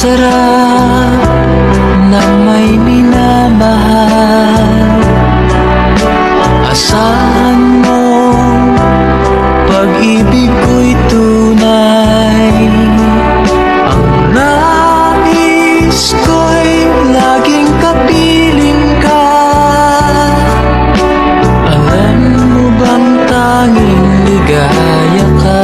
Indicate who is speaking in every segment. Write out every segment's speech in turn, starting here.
Speaker 1: sarap na may minamahal. Asahan mo, pag-ibig ko'y tunay. Ang nais ko'y laging kapiling ka. Alam mo bang tanging ligaya ka?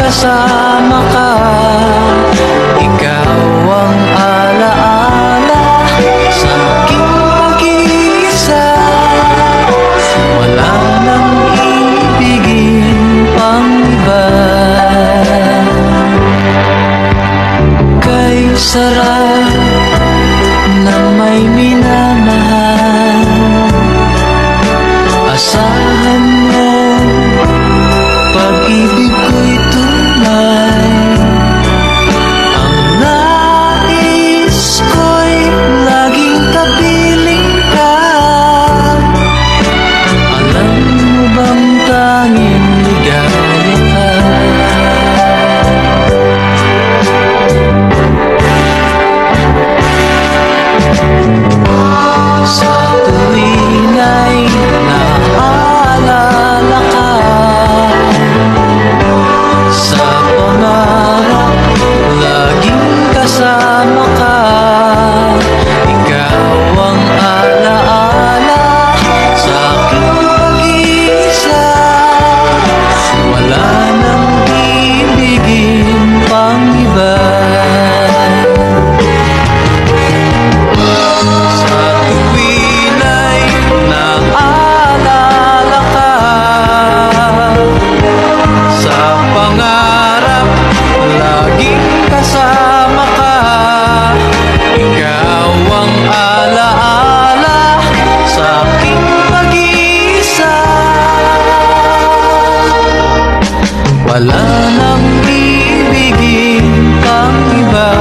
Speaker 1: Kasama ka, ikaw ang alaala sa aking pag-iisa. Wala nang ibigin pang iba. Kay sarap na may minamahal. Asahan mo, pag-ibig ko'y tunay. Ang nais ko'y laging kapiling ka. Alam mo bang tanging ligaya ka? Sa tuwing ay naaalala ka, sa pangarap laging kasama ka. Ikaw ang alaala sa aking pag-iisa. Wala nang ibigin pang iba. Sa tuwing ay naaalala ka, sa pangarap laging kasama ka. Ikaw ang alaala sa aking pag-iisa. Wala nang ibigin pang iba.